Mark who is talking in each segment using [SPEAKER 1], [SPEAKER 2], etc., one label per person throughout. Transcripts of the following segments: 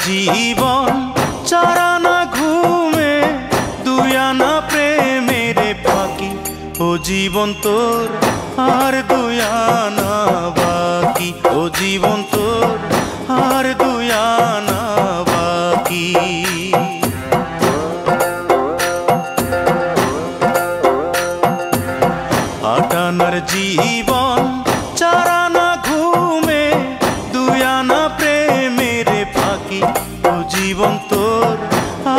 [SPEAKER 1] জীবন চারানা ঘুমে দুই আনা প্রেমের ফাঁকি ও জীবন তোর আর দুই আনা বাকি ও জীবন তোর আর দুই আনা বাকি আট আনার জীবন চারানা ঘুমে দুই আনা প্রেমের ফাঁকি ও জীবন তোর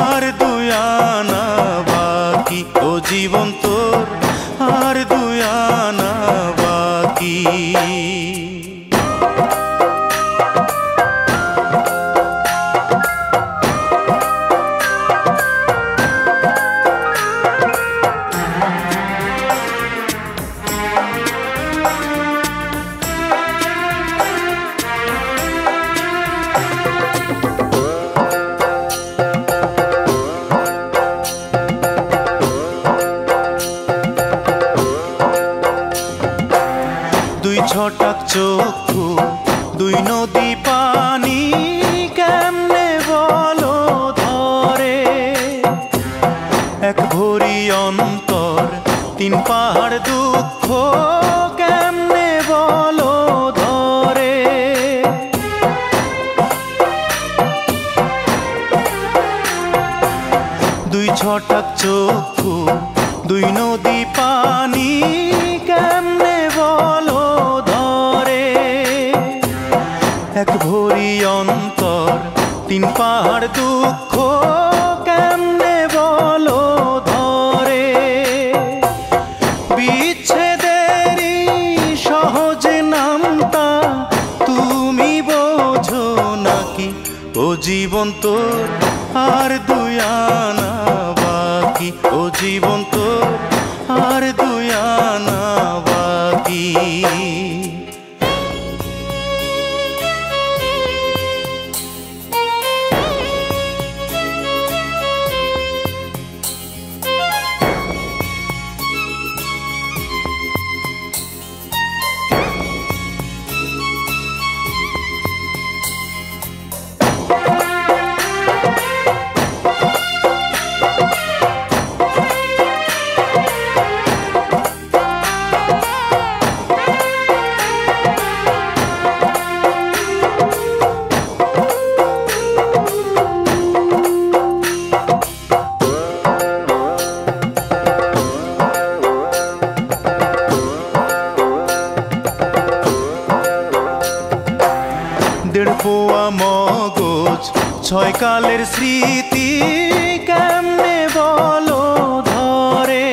[SPEAKER 1] আর দুই আনা বাকি ও জীবন তোর আর দুই আনা বাকি ছটাক চক্ষু দুই নদী পানি কেমনে বলো ধরে এক ভরি অন্তর তিন পাহাড় দুঃখ কেমনে বলো ধরে দুই ছটাক চক্ষু দুই নদী পানি কেমনে বলো এক ভরি অন্তর তিন পাহাড় দুঃখ কেমনে বলো ধরে বিচ্ছেদেরই সহজ নামটা তুমি বোঝো নাকি ও জীবন তোর আর দুই আনা বাকি ও জীবন তোর আর দুই আনা বাকি মগজ ছয় কালের স্মৃতি কেমনে বলো ধরে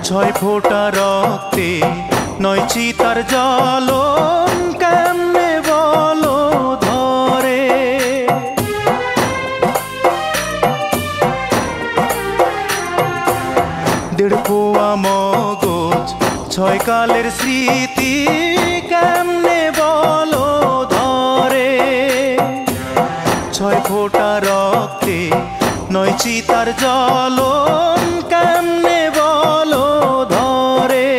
[SPEAKER 1] ছয় ফোঁটা রক্তে নয় চিতার জ্বলন কেমনে বলো ধরে দেড় পোয়া মগজ ছয় কালের স্মৃতি কেমনে বলো ধরে ছয় ফোঁটা রক্তে নয় চিতার জ্বলন কেমনে বলো ধরে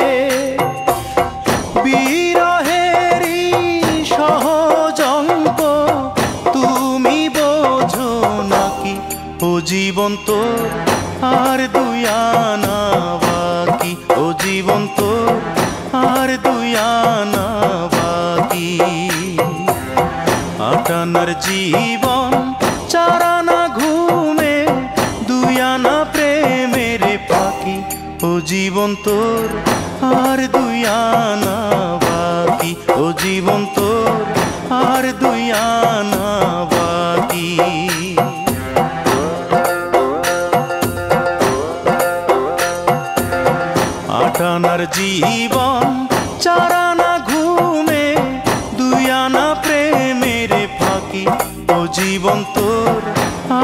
[SPEAKER 1] বিরহেরই সহজ অঙ্ক তুমি বোঝো নাকি ও জীবন তোর আর দুই আনা বাকি ও জীবন তোর আর দুই আনা বাকি আট আনার জীবন চারানা ঘুমে দুই আনা প্রেমের ফাঁকি ও জীবন তোর আর দুই আনা বাকি ও জীবন তোর আর দুই আনা বাকি আট আনার জীবন চারানা ঘুমে দুই আনা প্রেমের ফাঁকি ও জীবন তোর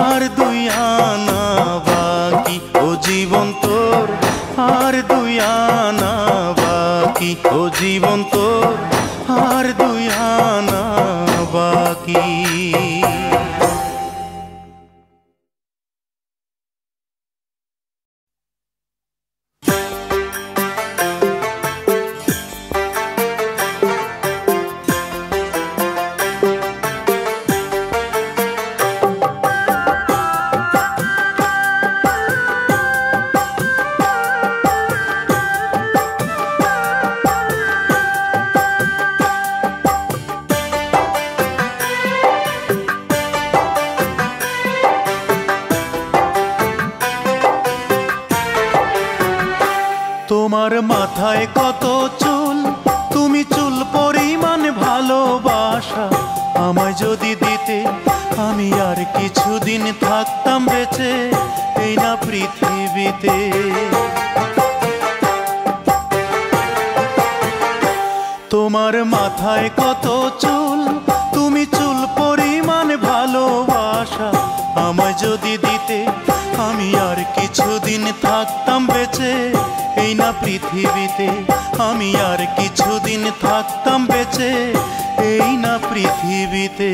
[SPEAKER 1] আর দুই আনা বাকি ও জীবন তোর আর দুই আনা বাকি ও জীবন তোর আর দুই আনা বাকি তোমার মাথায় কত চুল, তুমি চুল পরিমাণ ভালোবাসা আমায় যদি দিতে, আমি আর কিছুদিন থাকতাম বেঁচে এই না পৃথিবীতে। তোমার মাথায় কত চুল, তুমি চুল পরিমাণ ভালোবাসা আমায় যদি দিতে, আমি আর কিছুদিন থাকতাম বেঁচে এই না পৃথিবীতে। আমি আর কিছুদিন থাকতাম বেঁচে এই না পৃথিবীতে।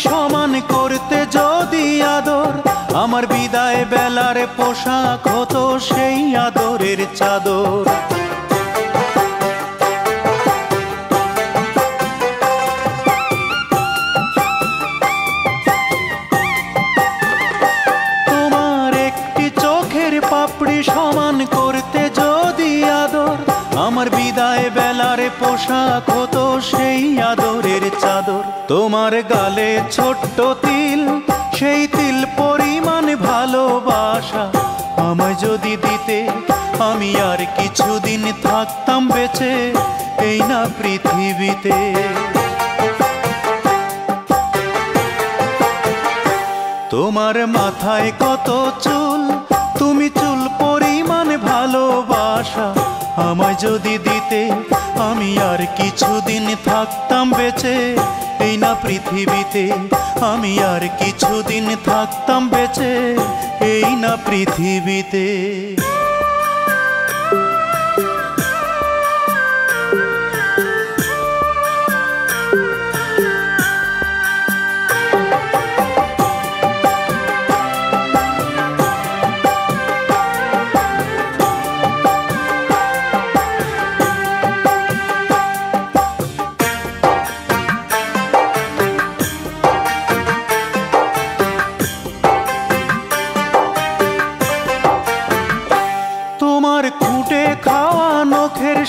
[SPEAKER 1] সমান করতে যদি আদর, আমার বিদায় বেলার পোশাক হতো সেই আদরের চাদর। তোমার একটি চোখের পাপড়ি সমান করতে যদি আদর, আমার বিদায় বেলার পোশাক হতো সেই আদরের চাদর। তোমার গালে ছোট্ট তিল, সেই তিল পরিমাণ ভালোবাসা আমায় যদি দিতে, আমি আর কিছুদিন থাকতাম বেঁচে এই না পৃথিবীতে। তোমার মাথায় কত চুল, তুমি চুল পরিমাণ ভালোবাসা আমায় যদি দিতে, আমি আর কিছুদিন থাকতাম বেঁচে এই না পৃথিবীতে। আমি আর কিছুদিন থাকতাম বেঁচে এই না পৃথিবীতে।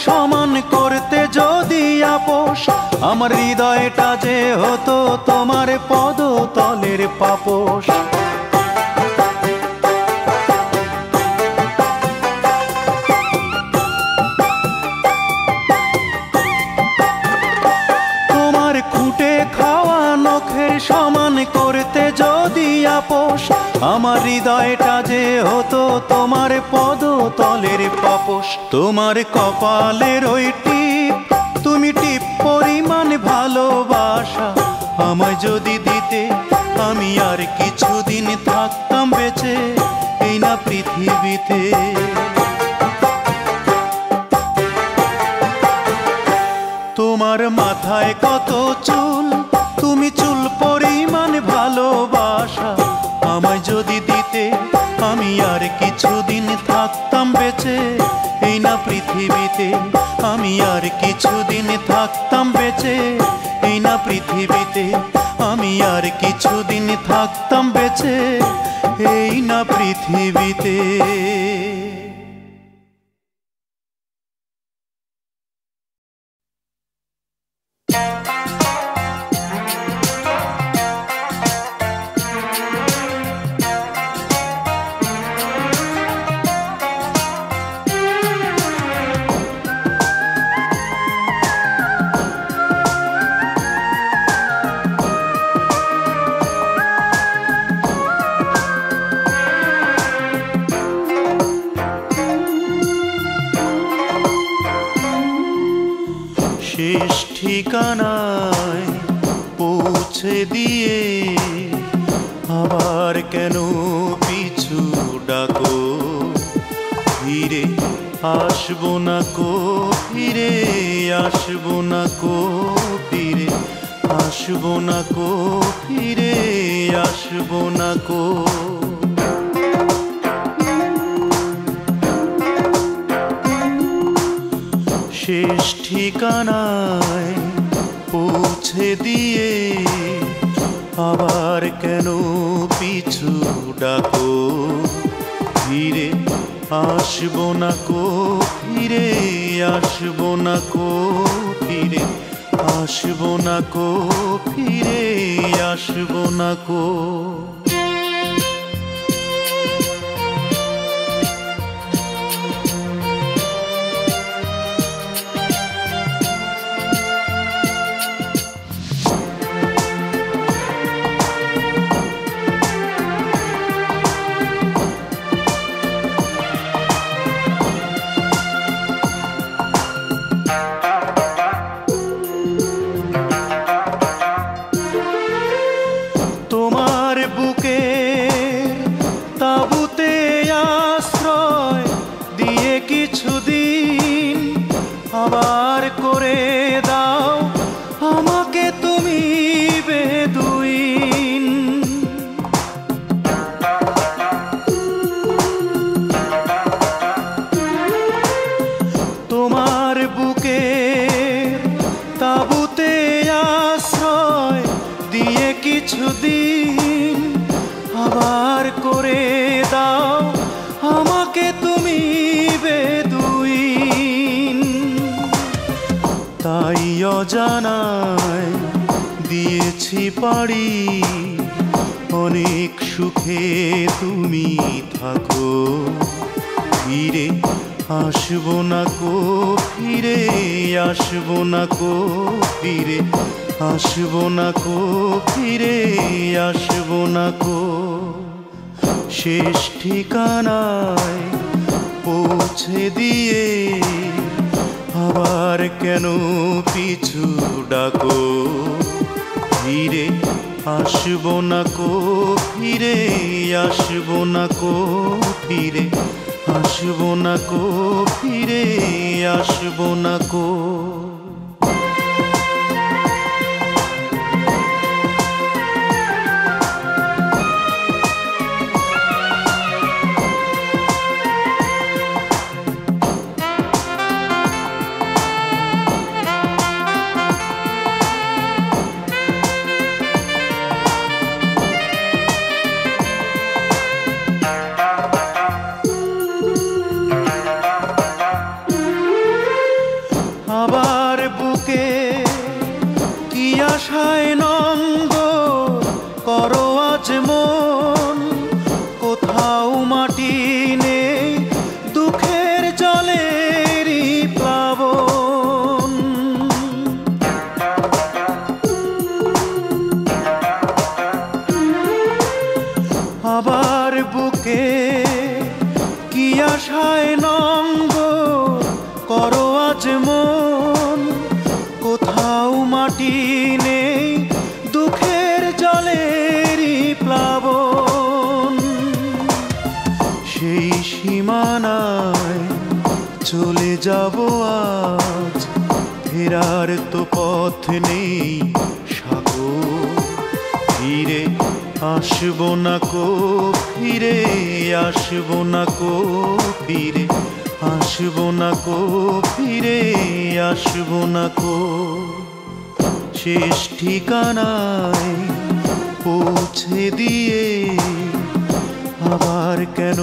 [SPEAKER 1] সমান করতে যদি আপোষ, আমার হৃদয়টা যে হতো তোমার পদতলের পাপোশ। তোমার খুঁটে খাওয়া নখের সমান করতে যদি আপোষ, আমার হৃদয়টা যে হতো তোমার পদতলের পাপোশ। তোমার কপালের ওই টিপ, তুমি টিপ পরিমাণ ভালোবাসা আমায় যদি দিতে, আমি আর কিছুদিন থাকতাম বেঁচে এই না পৃথিবীতে। তোমার মাথায় কত চুল, তুমি চুল পরিমাণ ভালোবাসা আমায় যদি দিতে, আমি আর কিছুদিন থাকতাম বেঁচে এই না পৃথিবীতে। আমি আর কিছুদিন থাকতাম বেঁচে এই না পৃথিবীতে। আমি আর কিছুদিন থাকতাম বেঁচে এই না পৃথিবীতে। শেষ ঠিকানায় পৌঁছে দিয়ে আবার কেন পিছু ডাকো, ফিরে আসবো না কো, ফিরে আসবো না কো, ফিরে আসবো না কো, ফিরে আসবো না কো। শেষ ঠিকানায় পৌঁছে দিয়ে আবার কেন পিছু ডাকো? ফিরে আসবো না কো, ফিরে আসবো না কো, ফিরে আসবো না কো, ফিরে আসবো না কো। তোমার বুকে তাবুতে আশ্রয় দিয়ে কিছুদিন আবার করে দাও আমাকে তুমি বেদুইন। তোমার বুকে তাবুতে আশ্রয় দিয়ে কিছুদিন আবার করে দাও আমাকে তুমি বেদুইন। তাই অজানায় দিয়েছি পাড়ি অনেক সুখে তুমি থাকো। ফিরে আসবো না কো, ফিরে আসবো না কো, ফিরে আসবো না কো, ফিরে আসবো না কো। শেষ ঠিকানায় পৌঁছে দিয়ে আবার কেন পিছু ডাকো? ফিরে আসবো না কো, ফিরে আসবো না কো, ফিরে আসবো না কো, ফিরে আসবো না কো। আবার বুকে কি আশায় নন্দ করো আজ মন, কোথাও মাটি নেই দুঃখের জলেরই প্লাবন। আবার বুকে কি আশায় নন্দ করো আজ মন, কোথাও মাটি নেই দুঃখের জলেরই প্লাবন। সেই সীমানায় চলে যাব আজ, ফেরার তো পথ নেই সাগর। ফিরে আসবো না কো, ফিরে আসবো না কো, ফিরে আসবো না কো, ফিরে আসবো না কো। শেষ ঠিকানায় পৌঁছে দিয়ে আবার কেন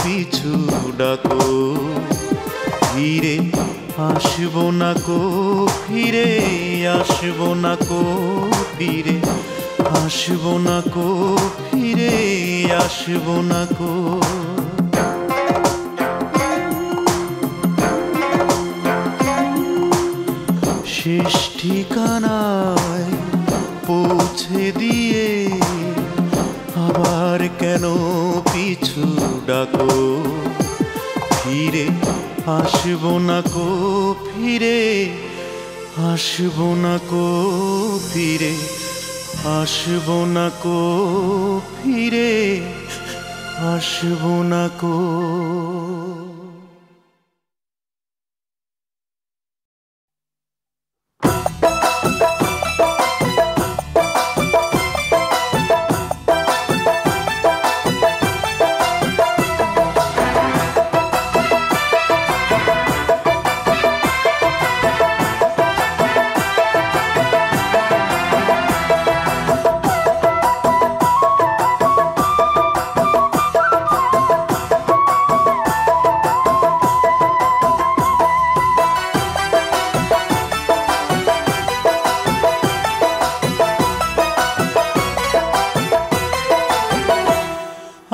[SPEAKER 1] পিছু ডাকো? ফিরে আসবো না কো, ফিরে আসবো না কো, ফিরে আসবো না কো, ফিরে আসবো না কো। শেষ ঠিকানায় পৌঁছে দিয়ে আবার কেন পিছু ডাকো? ফিরে আসবো না কো, ফিরে আসবো না কো, ফিরে আসবো না কো, ফিরে আসবো না কো।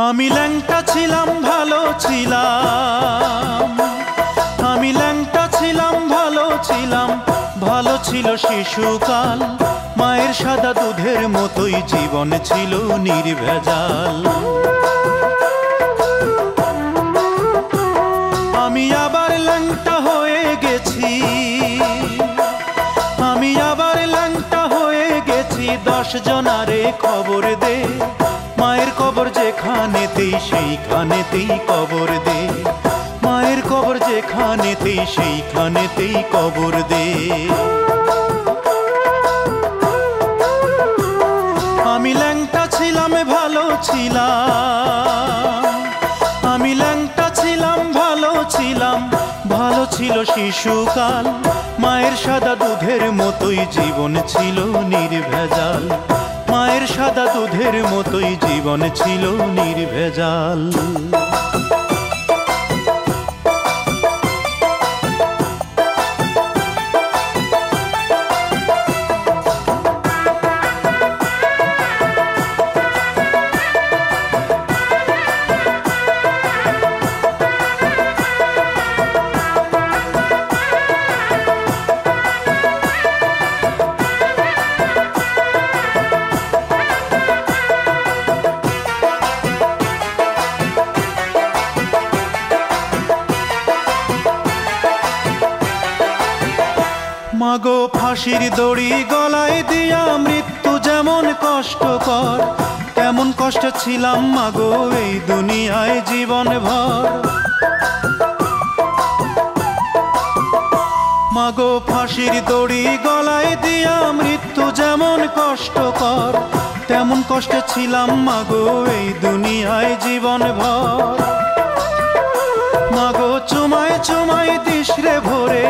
[SPEAKER 1] আমি ল্যাংটা ছিলাম ভালো ছিলাম, আমি ল্যাংটা ছিলাম ভালো ছিলাম, ভালো ছিল শিশুকাল। মায়ের সাদা দুধের মতোই জীবন ছিল নির্ভেজাল। আমি আবার ল্যাংটা হয়ে গেছি, আমি আবার ল্যাংটা হয়ে গেছি। 10 জনারে খবর দে, মায়ের কবর যেখানেতেই সেইখানেতেই কবর দে, মায়ের কবর যেখানেতেই সেইখানেতেই কবর দে। আমি ল্যাংটা ছিলাম ভালো ছিলাম, আমি ল্যাংটা ছিলাম ভালো ছিলাম, ভালো ছিল শিশুকাল। মায়ের সাদা দুধের মতোই জীবন ছিল নির্ভেজাল, মায়ের সাদা দুধের মতোই জীবন ছিল নির্ভেজাল। মাগো ফাঁসির দড়ি গলায় দিয়া মৃত্যু যেমন কষ্টকর, তেমন কষ্ট ছিলাম মাগো এই দুনিয়ায় জীবন ভর। মাগো ফাঁসির দড়ি গলায় দিয়া মৃত্যু যেমন কষ্টকর, তেমন কষ্ট ছিলাম মাগো এই দুনিয়ায় জীবন ভর। মাগো চুমায় চুমায় দিশরে ভরে,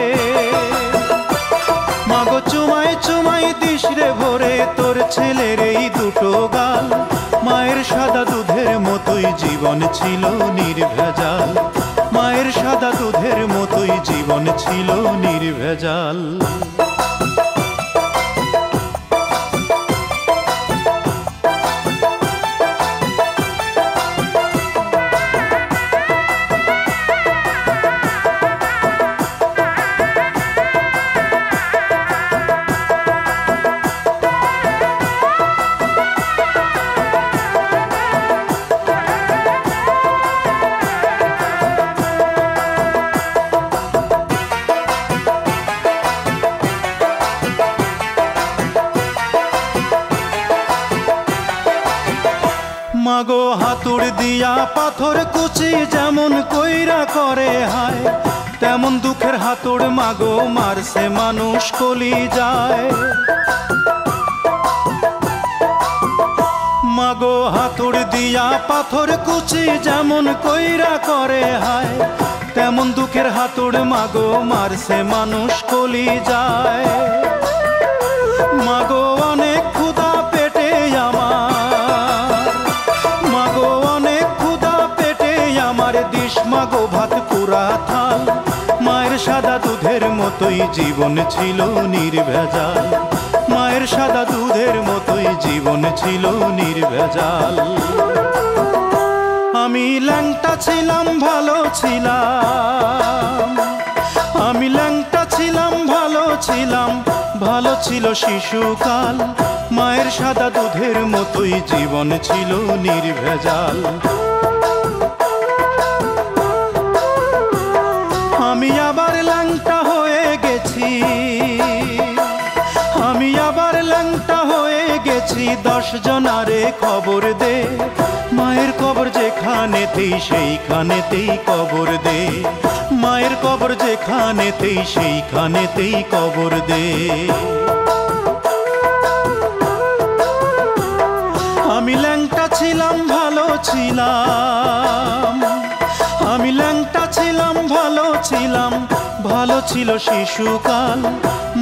[SPEAKER 1] মাগো চুমায় চুমায় দিশরে ভরে তোর ছেলের এই দুটো গাল। মায়ের সাদা দুধের মতোই জীবন ছিল নির্ভেজাল, মায়ের সাদা দুধের মতোই জীবন ছিল নির্ভেজাল। মাগো হাতুড় দিয়া পাথর কুচি যেমন কইরা করে হায়, তেমন দুঃখের হাতুড় মাগো মারছে মানুষ কলি যায়। মাগো হাতুড় দিয়া পাথর কুচি যেমন কইরা করে হায়, তেমন দুঃখের হাতুড় মাগো মারছে মানুষ কলি যায়। মাগো অনেক ক্ষুধা পেটে আমার, মাগো অনেক ক্ষুধা পেটে আমার, দিস মাগো ভাত পুরা থাল। মায়ের সাদা দুধের মতোই জীবন ছিল নির্ভেজাল, মায়ের সাদা দুধের মতোই জীবন ছিল নির্ভেজাল। আমি ল্যাংটা ছিলাম ভালো ছিলাম, আমি ল্যাংটা ছিলাম ভালো ছিলাম, ভালো ছিল শিশুকাল। মায়ের সাদা দুধের মতোই জীবন ছিল নির্ভেজাল। আমি আবার ল্যাংটা হয়ে গেছি, আমি আবার ল্যাংটা হয়ে গেছি। 10 জনারে খবর দে, মায়ের কবর যেখানেতেই সেইখানেতেই কবর দে, মায়ের কবর যেখানেতেই সেইখানেতেই কবর দে। আমি ল্যাংটা ছিলাম ভালো ছিলাম, আমি ল্যাংটা ছিলাম ভালো ছিলাম, ভালো ছিল শিশুকাল।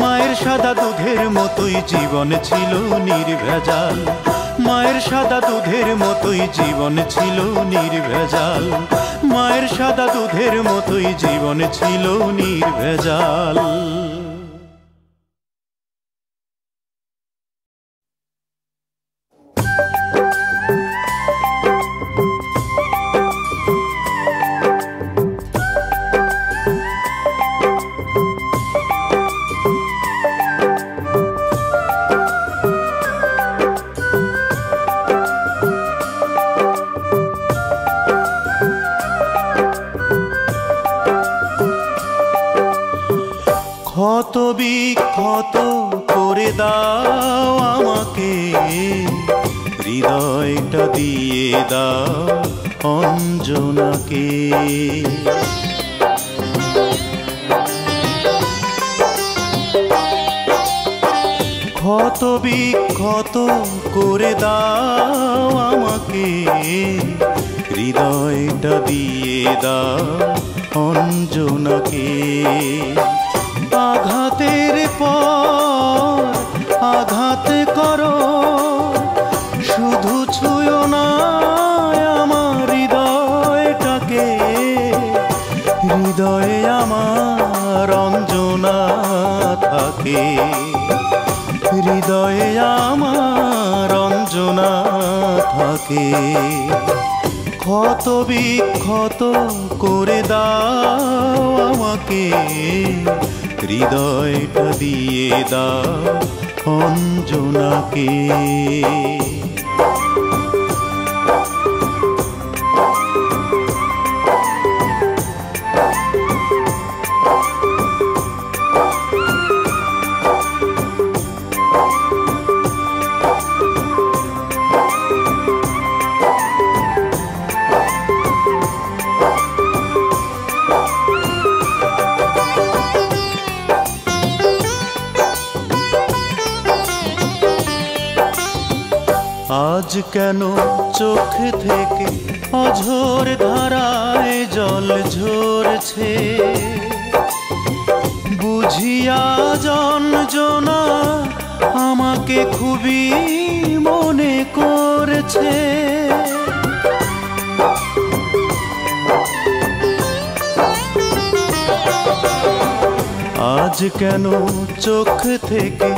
[SPEAKER 1] মায়ের সাদা দুধের মতোই জীবন ছিল নির্ভেজাল, মায়ের সাদা দুধের মতোই জীবন ছিল নির্ভেজাল, মায়ের সাদা দুধের মতোই জীবন ছিল নির্ভেজাল। দাও আমাকে, হৃদয়টা দিয়ে দাও অঞ্জনাকে। ক্ষত বিক্ষত করে দাও আমাকে, হৃদয়টা দিয়ে দাও অঞ্জনাকে। আঘাতের পর আঘাত করো, শুধু ছুঁয়ো না আমার হৃদয়টাকে। হৃদয়ে আমার অঞ্জনা থাকে, হৃদয়ে আমার অঞ্জনা থাকে। ক্ষত বিক্ষত করে দাও আমাকে, হৃদয়টা দিয়ে দাও অঞ্জনাকে। আজ কেন চোখ থেকে অঝোর ধারায় জল ঝরছে, বুঝিয়া যন্ত্রণা আমাকে খুবই মনে করছে। আজ কেন চোখ থেকে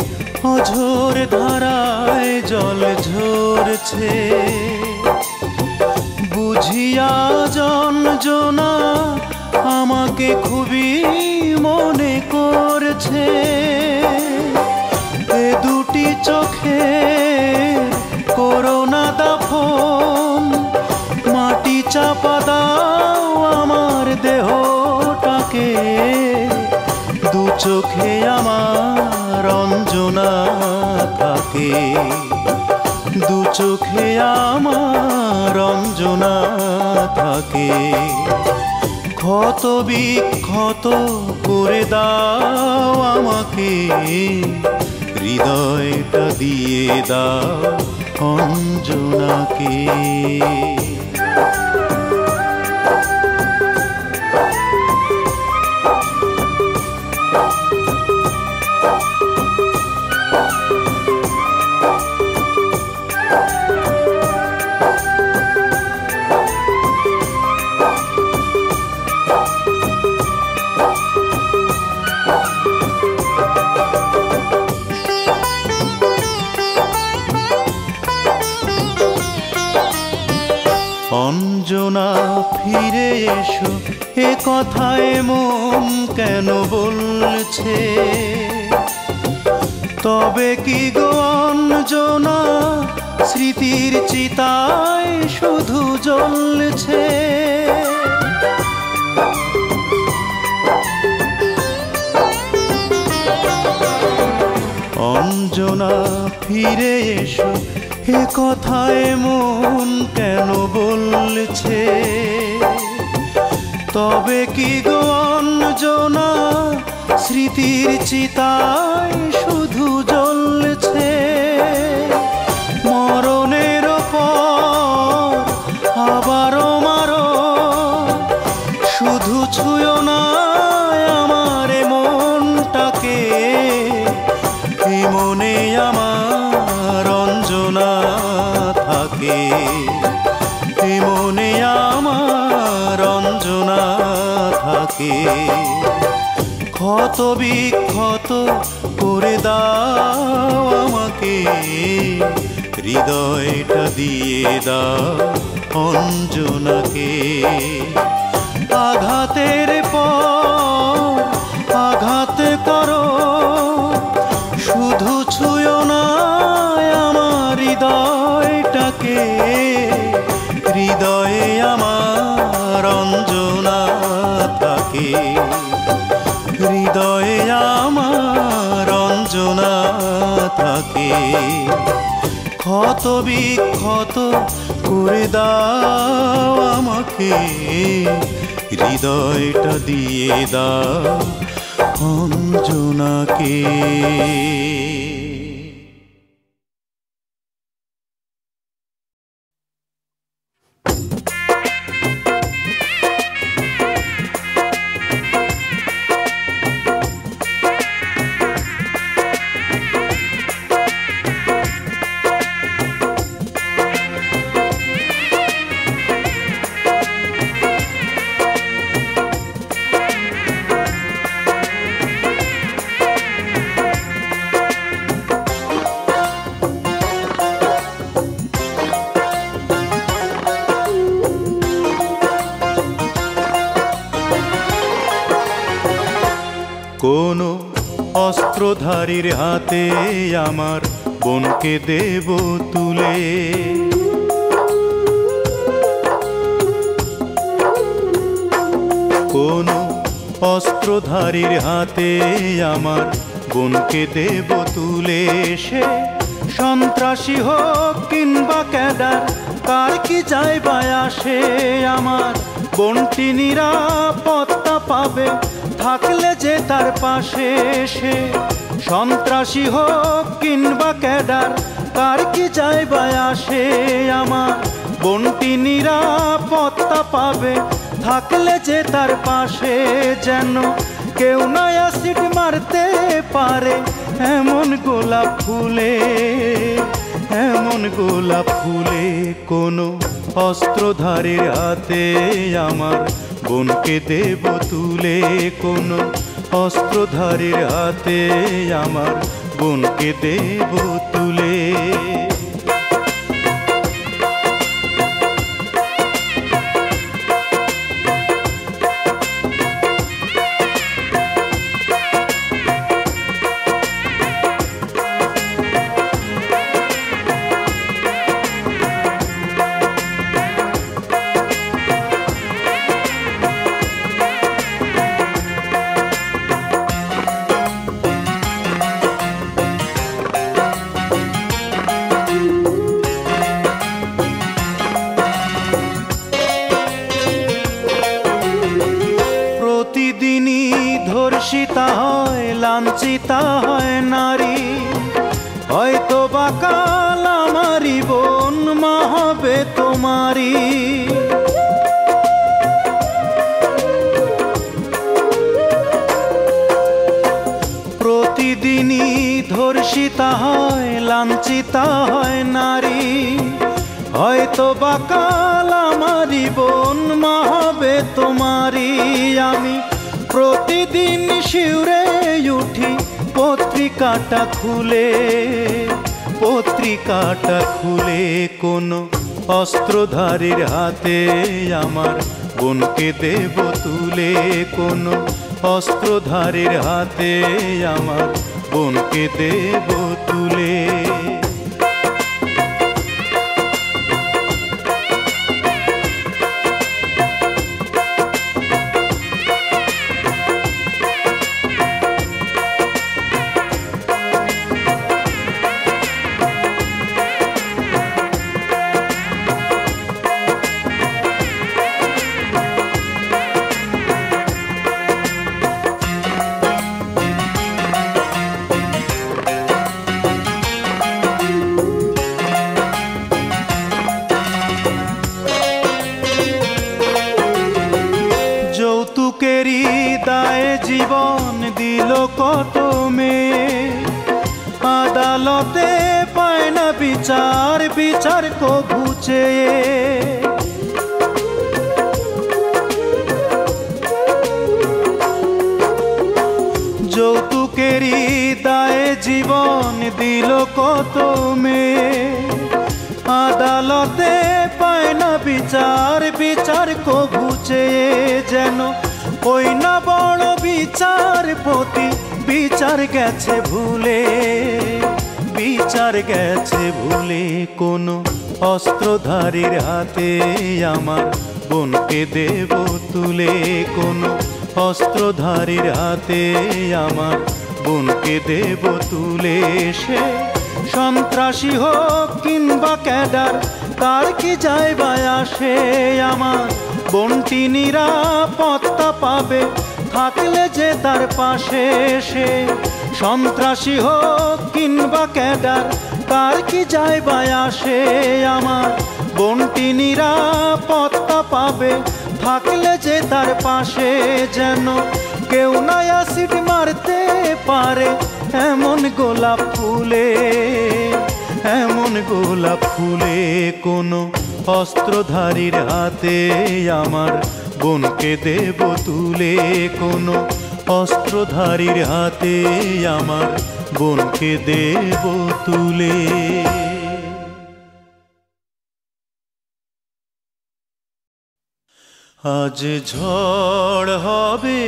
[SPEAKER 1] অঝোর ধারায় জল ঝরছে, বুঝিয়া যন্ত্রণা আমাকে খুবই মনে করছে। এ দুটি চোখে করোনা দাফন, মাটি চাপা দাও আমার দেহটাকে। দু চোখে আমার অঞ্জনা থাকে, দু চোখে আমার অঞ্জনা থাকে। ক্ষত বিক্ষত করে দাও আমাকে, হৃদয়টা দিয়ে দাও অঞ্জনাকে। অঞ্জনা ফিরে এসো, এ কথায় মন কেন বলছে? তবে কি গো অঞ্জনা স্মৃতির চিতায় শুধু জ্বলছে? অঞ্জনা ফিরে এসো, এ কথায় মন কেন বলছে? তবে কি গো অঞ্জনা স্মৃতির চিতায় শুধু জ্বলছে? মরণের পর আবারও মারো, শুধু ছুঁয়ো না আমার মনটাকে। এই মনে আমার অঞ্জনা থাকে, এই মনে আমার অঞ্জনা থাকে। ক্ষত বিক্ষত করে দাও আমাকে, হৃদয়টা দিয়ে দাও অঞ্জনাকে। আঘাতের পর আঘাত করো, শুধু ছুঁয়ো না আমার হৃদয়টাকে। হৃদয়ে আমার অঞ্জনা থাকে, হৃদয়ে আমার অঞ্জনা থাকে। ক্ষত বিক্ষত করে দাও আমাকে, হৃদয়টা দিয়ে দাও অঞ্জনাকে। কোনো অস্ত্রধারীর হাতে আমার বোনকে দেব তুলে, কোনো অস্ত্রধারীর হাতে আমার বোনকে দেব তুলে। সে সন্ত্রাসী হোক কিংবা ক্যাডার, কার কি যায় বা আসে, আমার বোনটি নিরাপত্তা পাবে থাকলে যে তার পাশে। সে সন্ত্রাসী হোক কিংবা ক্যাডার, কার কি যায় বা আসে, আমার বোনটি নিরাপত্তা পাবে থাকলে যে তার পাশে। যেন কেউ না অ্যাসিড মারতে পারে এমন গোলাপ ফুলে, এমন গোলাপ ফুলে। কোনো অস্ত্রধারীর হাতে আমার বোনকে দেব তুলে, কোনো অস্ত্রধারীর হাতে আমার বোনকে দেব তুলে। ধর্ষিতা হয় লাঞ্ছিতা হয় নারী, হয়তো বা কাল আমারি বোন মা হবে তোমারি। প্রতিদিনই ধর্ষিতা হয় লাঞ্ছিতা হয় নারী, হয়তো বা কাল আমারি বোন মা হবে তোমারি। আমি প্রতিদিন শিউরে উঠি পত্রিকাটা খুলে, পত্রিকাটা খুলে। কোনো অস্ত্রধারীর হাতে আমার বোনকে দেব তুলে, কোনো অস্ত্রধারীর হাতে আমার বোনকে দেব তুলে। যৌতুকেরই দায়ে জীবন দিল কত মেয়ে, আদালতে পায় না বিচার, বিচার কবু চেয়ে। যৌতুকেরই দায়ে জীবন দিল কত মেয়ে, আদালতে পায় না বিচার, বিচার কবু চেয়ে। যেন ওই না বড় বিচারপতি বিচার গেছে ভুলে, বিচার গেছে ভুলে। কোনো অস্ত্রধারীর হাতে আমার বোনকে দেব তুলে, কোনো অস্ত্রধারীর হাতে আমার বোনকে দেব তুলে। সে সন্ত্রাসী হোক কিংবা ক্যাডার, তার কি যায় বা আসে। আমার বোনটি নিরাপত্তা পাবে থাকলে যে তার পাশে সে। সন্ত্রাসী হোক কিংবা ক্যাডার, তার কি যায় বা আসে। আমার বোনটি নিরাপত্তা পাবে থাকলে যে তার পাশে। যেন কেউ না অ্যাসিড মারতে পারে এমন গোলাপ ফুলে, এমন গোলাপ ফুলে কোনো অস্ত্রধারীর হাতে আমার বোনকে দেব তুলে। কোনো অস্ত্রধারীর হাতে আমার বোনকে দেব তুলে। আজ ঝড় হবে,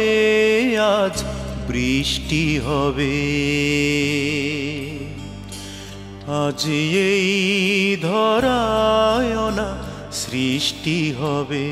[SPEAKER 1] আজ বৃষ্টি হবে, আজ এই ধরায় না সৃষ্টি হবে।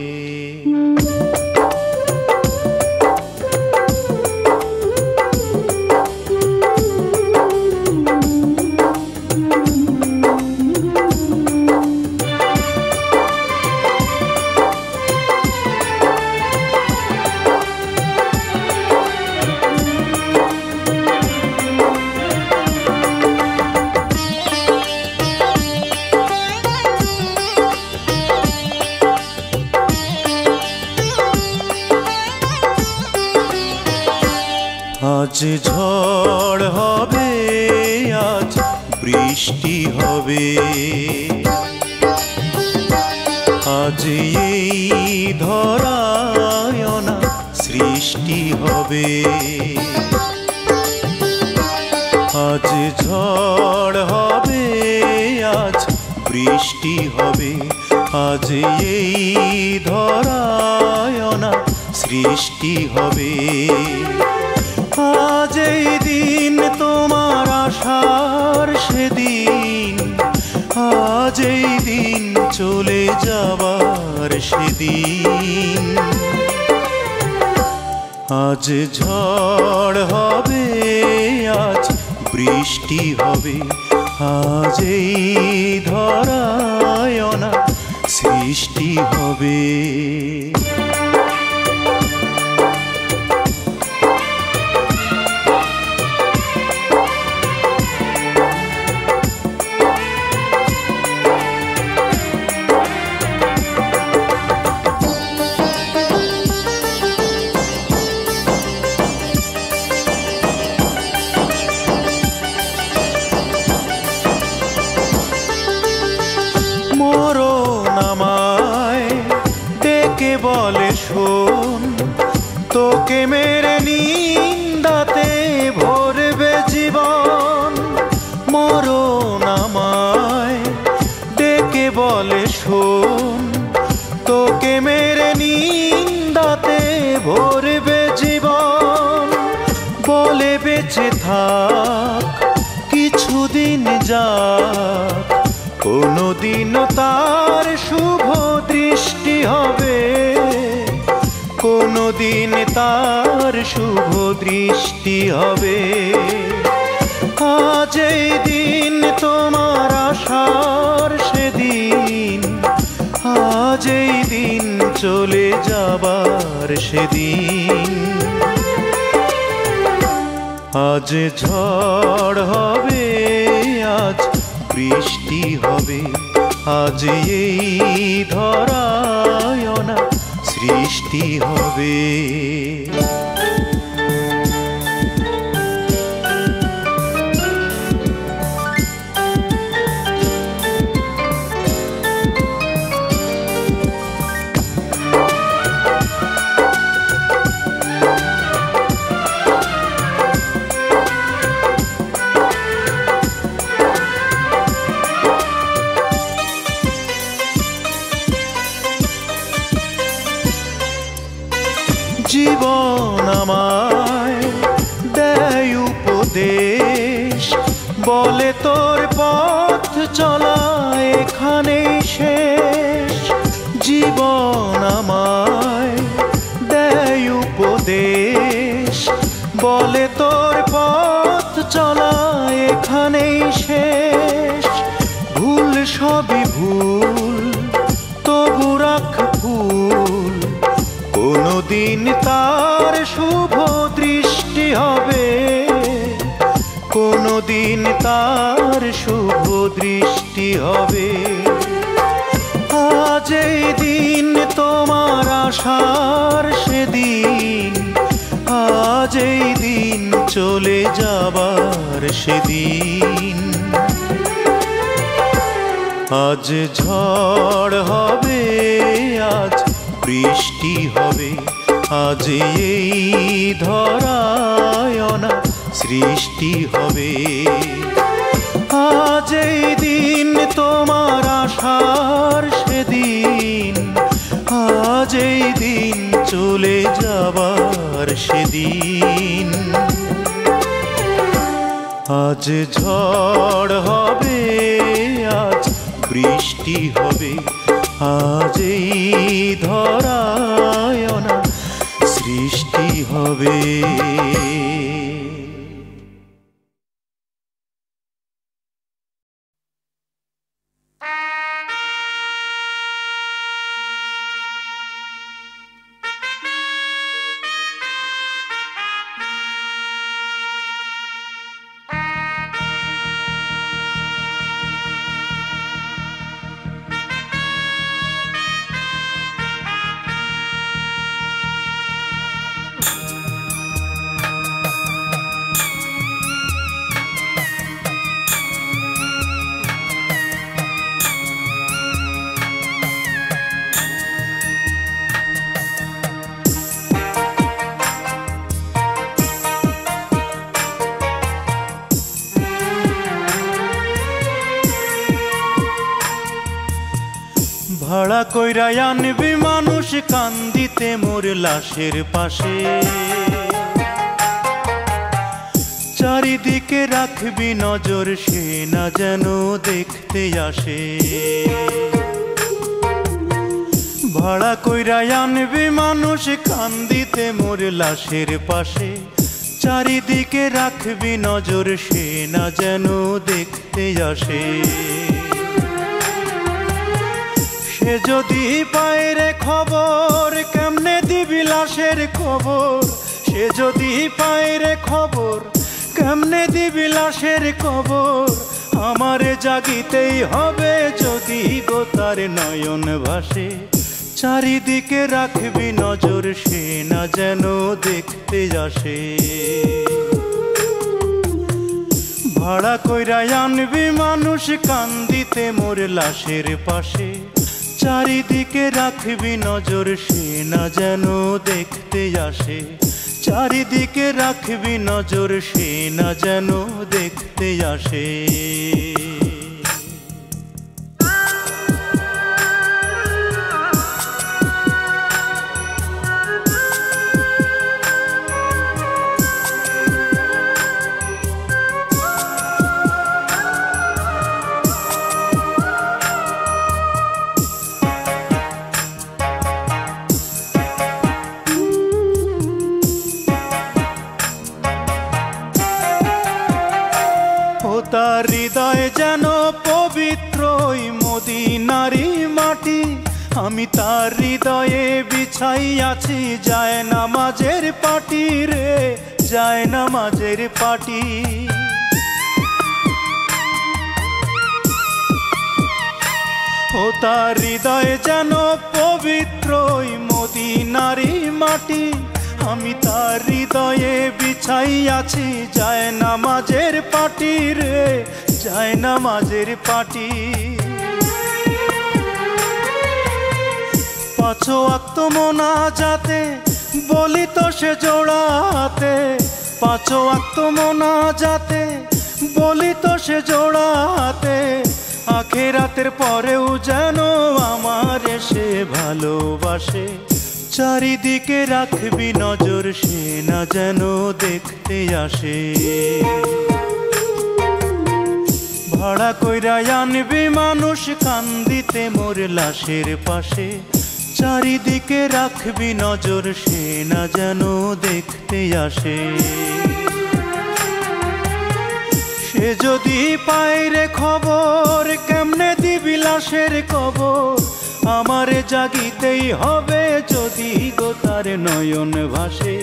[SPEAKER 1] আজ ঝড় হবে, আজ বৃষ্টি হবে, আজ এই ধরায় না সৃষ্টি হবে। আজ ঝড় হবে, আজ বৃষ্টি হবে, আজ এই ধরায় না সৃষ্টি হবে। আজ এই দিন তোমার আসার সেদিন, আজ এই দিন চলে যাবার সেদিন। আজ ঝড় হবে, আজ বৃষ্টি হবে, আজ এই ধরায় না সৃষ্টি হবে। বলে শোন, তোকে মেরে নিন্দাতে ভরবে জীবন। মরণ আমায় ডেকে বলে শোন, তোকে মেরে নিন্দাতে ভরবে জীবন। বলে বেঁচে থাক কিছুদিন যাক, কোনদিনও তার শুভ দৃষ্টি হবে, কোনদিন তার শুভ দৃষ্টি হবে। আজ এই দিন তোমার আসার সেদিন, আজ এই দিন চলে যাবার সেদিন। আজ ঝড় হবে, আজ বৃষ্টি হবে, আজ এই ধরায় না সৃষ্টি হবে। জীবন আমায় দেয় উপদেশ, বলে তোর পথ চলা এখানেই শেষ। জীবন আমায় দেয় উপদেশ, বলে তোর পথ চলা এখানেই শেষ। সবই ভুল, তবু রাখ ফুল, কোনদিন তার শুভ দৃষ্টি হবে, কোনদিন তার শুভ দৃষ্টি হবে। আজ এই দিন তোমার আসার সেদিন, আজ এই দিন চলে যাবার সেদিন। আজ ঝড় হবে, আজ বৃষ্টি হবে, আজ এই ধরায় অনাথ সৃষ্টি হবে। আজ এই দিন তোমার আসার সেদিন, আজ এই দিন চলে যাবার সেদিন। আজ ঝড় হবে, আজ বৃষ্টি হবে, আজ এই ধরায় অনাথ সৃষ্টি হবে। ভাড়া কইরা আনবি মানুষ কান্দিতে মোর লাশের পাশে, চারিদিকে রাখবি নজর সে না যেন দেখতে আসে। ভাড়া কইরা আনবি মানুষ কান্দিতে মোর লাশের পাশে, চারিদিকে রাখবি নজর সে না যেন দেখতে আসে। সে যদি পায় রে খবর কেমনে দিবি লাশের খবর, সে যদি পায় রে খবর কেমনে দিবি লাশের খবর। আমারে জাগিতেই হবে যদি গো তার নয়ন ভাসে, চারিদিকে রাখবি নজর সে না যেন দেখতে আসে। ভাড়া কইরা আনবি মানুষ কান্দিতে মোর লাশের পাশে, চারিদিকে রাখবি নজর সে না যেন দেখতে আসে, চারিদিকে রাখবি নজর সে না যেন দেখতে আসে। তার হৃদয় যেন পবিত্র মদিনারি মাটি, আমি তার হৃদয়ে বিছাইয়াছি যায় নামাজের পাটি রে, যায় নামাজের পাটি। ও তার হৃদয় যেন পবিত্র মদিনারি মাটি, আমি তার হৃদয়ে বিছাইয়াছি যায় নামাজের পাটি রে, যায় নামাজের পাটি। পাঁচ ওয়াক্ত মোনাজাতে বলি তো সে জোড়াতে, পাঁচ ওয়াক্ত মোনাজাতে বলি তো সে জোড়াতে, আখিরাতের পরেও যেন আমার সে ভালোবাসে, চারিদিকে রাখবি নজর সে না যেন দেখতে আসে। ভাড়া কইরা আনবি মানুষ কান্দিতে মোর লাশের পাশে, চারিদিকে রাখবি নজর সে না যেন দেখতে আসে। সে যদি পায় রে খবর কেমনে দিবি লাশের কবর আমারে জাগিতেই হবে যদি গো তার নয়ন ভাসে।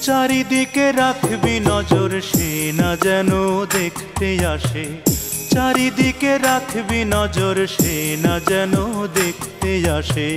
[SPEAKER 1] চারিদিকে রাখবি নজর সে না যেন দেখতে আসে, চারিদিকে রাখবি নজর সে না যেন দেখতে আসে।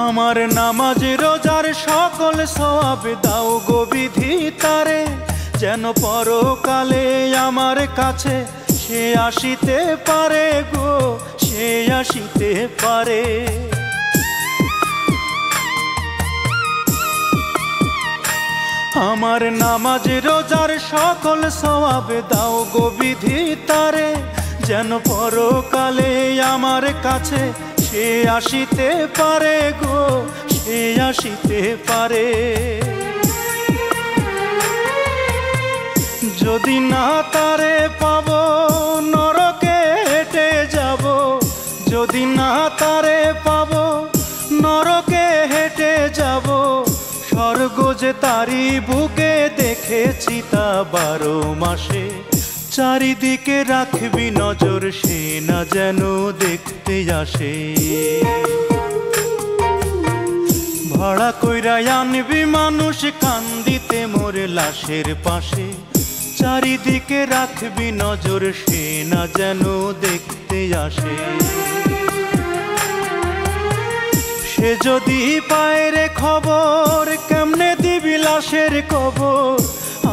[SPEAKER 1] আমার নামাজ রোজার সকল সওয়াব দাও গো বিধি তারে, যেন পরকালে আমার কাছে সে আসিতে পারে গো, সে আসিতে পারে। আমার নামাজ রোজার সকল সওয়াব দাও গো বিধি তারে, যেন পরকালে আমার কাছে সে আসিতে পারে গো, সে আসিতে পারে। যদি না তারে পাব নরকে হেঁটে যাব, যদি না তারে পাব নরকে হেঁটে যাব। স্বর্গ যে তারি বুকে দেখেছি তা 12 মাসে, চারিদিকে রাখবি নজর সে না যেন দেখতে আসে। ভাড়া কইরা আনবি মানুষ কান্দিতে মোর লাশের পাশে, চারিদিকে রাখবি নজর সে না যেন দেখতে আসে। সে যদি পায় রে খবর কেমনে দিবি লাশের কবর,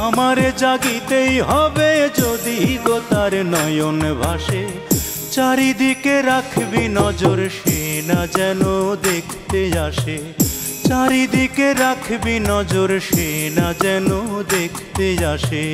[SPEAKER 1] আমারে জাগিতেই হবে যদি গো তার নয়ন ভাসে। চারিদিকে রাখবি নজর সে না যেন দেখতে আসে, চারিদিকে রাখবি নজর সে না যেন দেখতে আসে।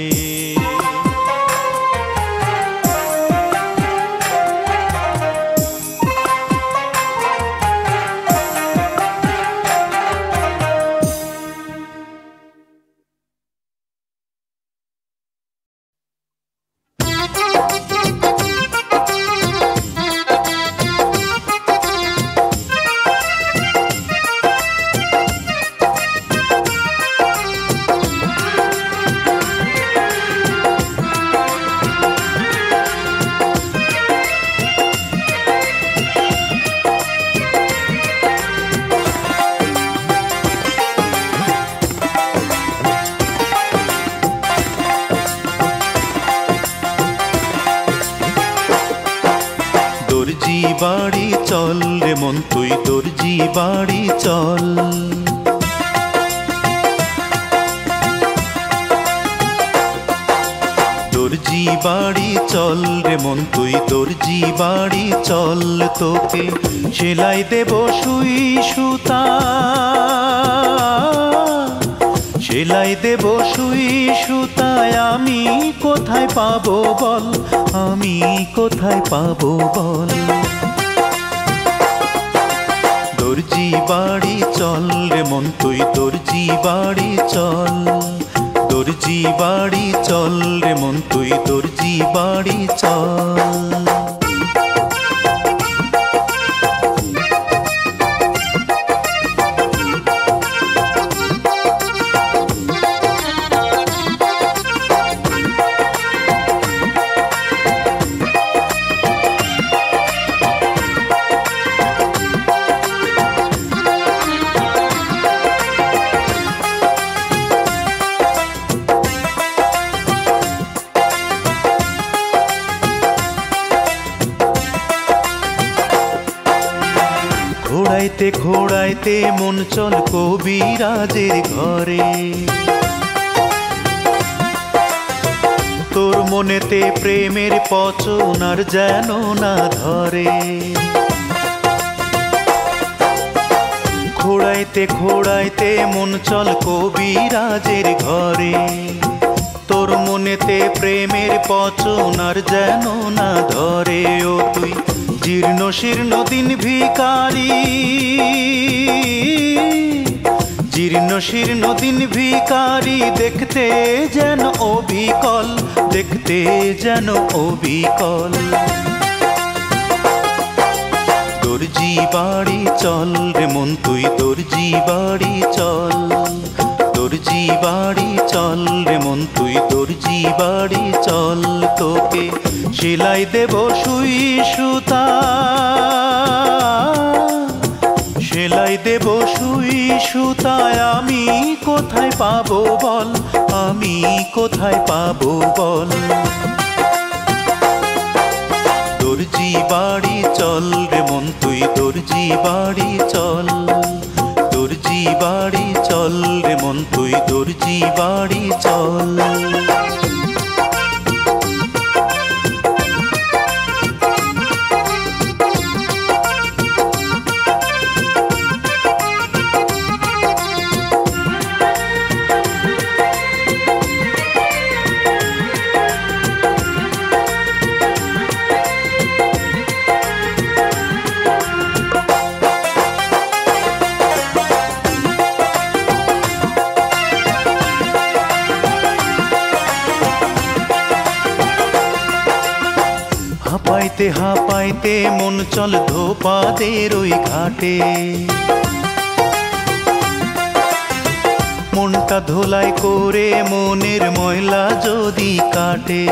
[SPEAKER 1] দর্জি বাড়ি চল রে মন তুই দর্জি বাড়ি চল, দর্জি বাড়ি চল রে মন তুই দর্জি বাড়ি চল। তোকে সেলাই দেব সুই সুতা, সেলাই দেব সুই সুতায় আমি কোথায় পাবো বল, আমি কোথায় পাবো বল। দর্জি বাড়ি চল রে মন তুই দর্জি বাড়ি চল, দর্জি বাড়ি চল রে মন তুই দর্জি বাড়ি চল। ঘোড়াইতে ঘোড়াইতে মন চল কবিরাজের ঘরে, তোর মনেতে প্রেমের পচন আর যেন না ধরে। ঘোড়াইতে ঘোড়াইতে মন চল কবিরাজের ঘরে, তোর মনেতে প্রেমের পচন আর যেন না ধরে। ও তুই জীর্ণ শীর্ণ দিন ভিখারি, জীর্ণ শীর্ণ দিন ভিখারি, দেখতে যেন অবিকল, দেখতে যেন অবিকল। দর্জি বাড়ি চল রে মন তুই দর্জি বাড়ি চল, দর্জি বাড়ি চল রে মন তুই দর্জি বাড়ি চল। তোকে সেলাই দেব সুই সুতা, সেলাই দেব সুই সুতায়, আমি কোথায় পাবো বল, আমি কোথায় পাবো বল। দর্জি বাড়ি চল রে মন তুই দর্জি বাড়ি চল, দর্জি বাড়ি চল রে মন তুই দর্জি বাড়ি চল। হাঁপাইতে হাঁপাইতে মন চল ধোপাদের ওই ঘাটে, মনটা ধোলাই করে মনের ময়লা যদি কাটে।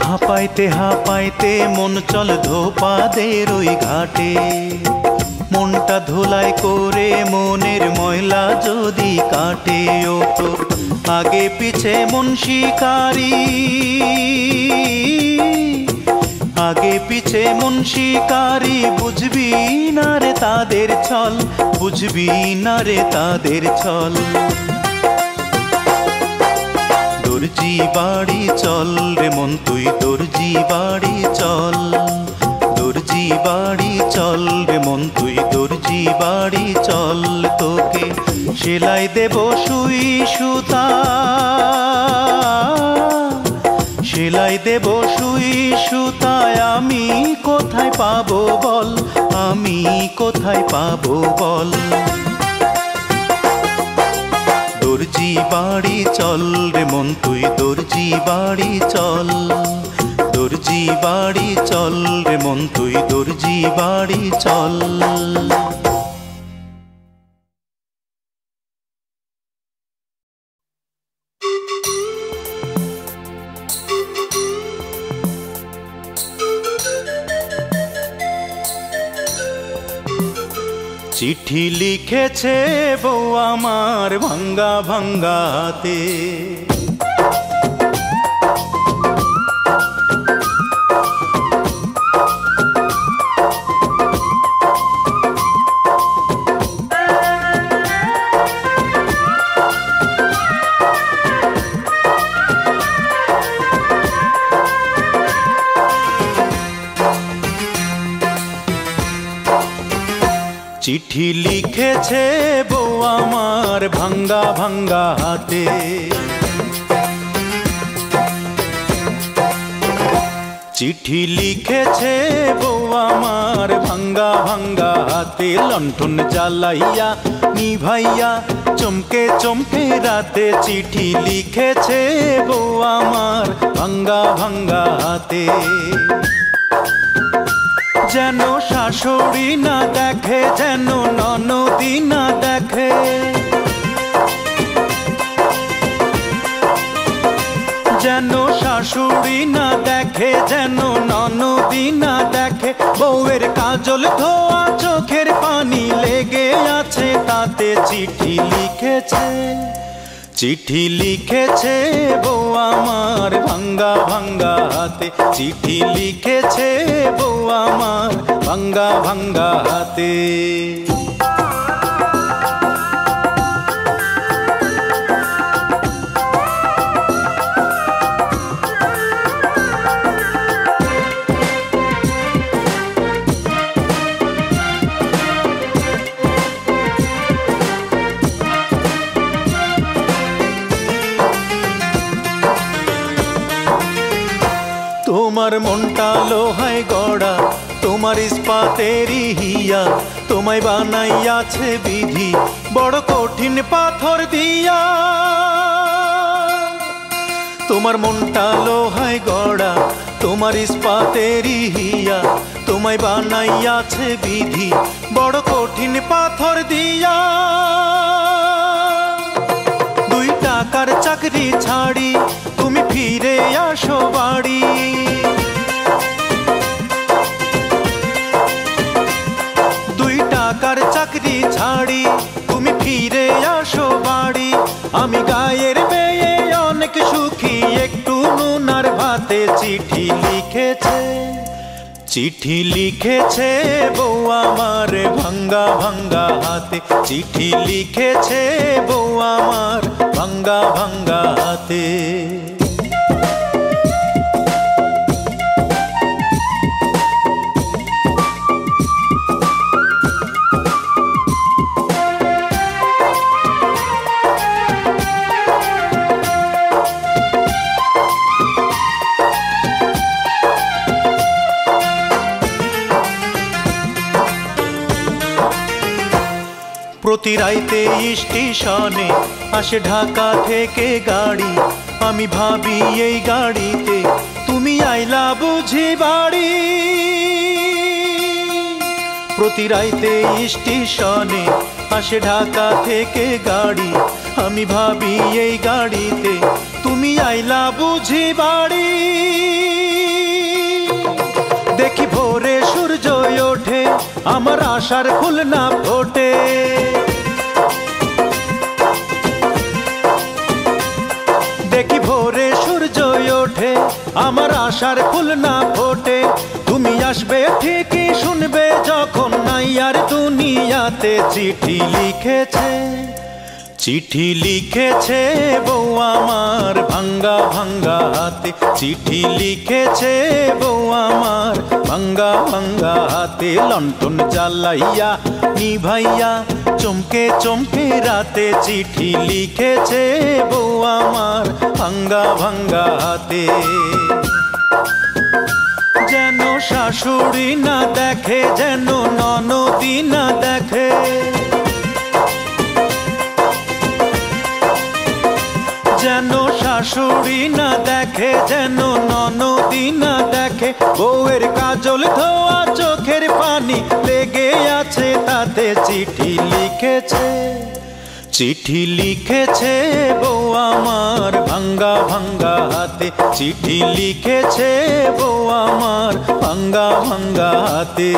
[SPEAKER 1] হাঁপাইতে হাঁপাইতে মন চল ধোপাদের ওই ঘাটে, মনটা ধোলাই করে মনের ময়লা যদি কাটে। ও তোর আগে পিছে মন শিকারি, আগে পিছে মন শিকারি, বুঝবি না রে তাদের ছল, বুঝবি না রে তাদের ছল। দর্জি বাড়ি চল রে মন তুই দর্জি বাড়ি চল, দর্জি বাড়ি চল রে মন তুই দর্জি বাড়ি চল। তোকে সেলাই দেব সুই সুতা, সেলাই দেব সুই সুতায়, আমি কোথায় পাবো বল, আমি কোথায় পাবো বল। দর্জি বাড়ি চল রে মন তুই দর্জি বাড়ি চল, দর্জি বাড়ি চল রে মন তুই দর্জি বাড়ি চল। চিঠি লিখেছে বউ আমার ভাঙ্গা ভাঙ্গা হাতে, চিঠি লিখেছে বউ আমার ভাঙ্গা ভাঙ্গা হাতে, চিঠি লিখেছে বউ আমার ভাঙ্গা ভাঙ্গা হাতে। লণ্ঠন জ্বালাইয়া নিভাইয়া চমকে চমকে রাতে, চিঠি লিখেছে বউ আমার ভাঙ্গা ভাঙ্গা হাতে। যেন শাশুড়ি না দেখে, যেন ননদি না দেখে, যেন শাশুড়ি না দেখে, যেন ননদি না দেখে। বউয়ের কাজল ধোয়া চোখের পানি লেগে আছে তাতে, চিঠি লিখেছে, চিঠি লিখেছে বউ আমার ভাঙ্গা ভাঙ্গা হাতে, চিঠি লিখেছে বউ আমার ভাঙ্গা ভাঙ্গা হাতে। মনটা লোহায় গড়া, তোমার ইস্পাতেরই হিয়া, তোমায় বানাইয়াছে বিধি বড় কঠিন পাথর দিয়া। তোমার মনটা লোহায় গড়া, তোমার ইস্পাতেরই হিয়া, তোমায় বানাইয়াছে বিধি বড় কঠিন পাথর দিয়া। 2 টাকার চাকরি ছাড়ি তুমি ফিরে আসো বাড়ি, 2 টাকার চাকরি ছাড়ি তুমি ফিরে আসো বাড়ি। আমি গায়ের মেয়ে অনেক সুখী, একটু নুন আর ভাতে চিঠি লিখেছে, চিঠি লিখেছে বউ আমার ভাঙ্গা ভাঙ্গা হাতে, চিঠি লিখেছে বউ আমার ভাঙ্গা ভাঙ্গা হাতে। প্রতি রাইতে স্টেশনে আসে ঢাকা থেকে গাড়ি, আমি ভাবি এই গাড়িতে তুমি আইলা বুঝি বাড়ি। প্রতি রাইতে স্টেশনে আসে ঢাকা থেকে গাড়ি, আমি ভাবি এই গাড়িতে তুমি আইলা বুঝি বাড়ি। দেখি ভোরে সূর্য ওঠে, আমার আশার ফুল না ফোটে, দেখি ভোরে সূর্য ওঠে, আমার আশার ফুল না ফোটে। তুমি আসবে ঠিকই শুনবে যখন নাই আর দুনিয়াতে। চিঠি লিখেছে, চিঠি লিখেছে বউ আমার ভাঙ্গা ভাঙ্গা হাতে, চিঠি লিখেছে বউ আমার ভাঙ্গা ভাঙ্গা হাতে। লণ্ঠন জ্বালাইয়া নিভাইয়া চমকে চমকে রাতে, চিঠি লিখেছে বউ আমার ভাঙ্গা ভাঙ্গা হাতে। যেন শাশুড়ি না দেখে, যেন ননদি না দেখে, যেন শাশুড়ি না দেখে, যেন ননদি না দেখে। বউয়ের কাজল ধোয়া চোখের পানি লেগে আছে তাতে, চিঠি লিখেছে, চিঠি লিখেছে বউ আমার ভাঙ্গা ভাঙ্গা হাতে, চিঠি লিখেছে বউ আমার ভাঙ্গা ভাঙ্গা হাতে।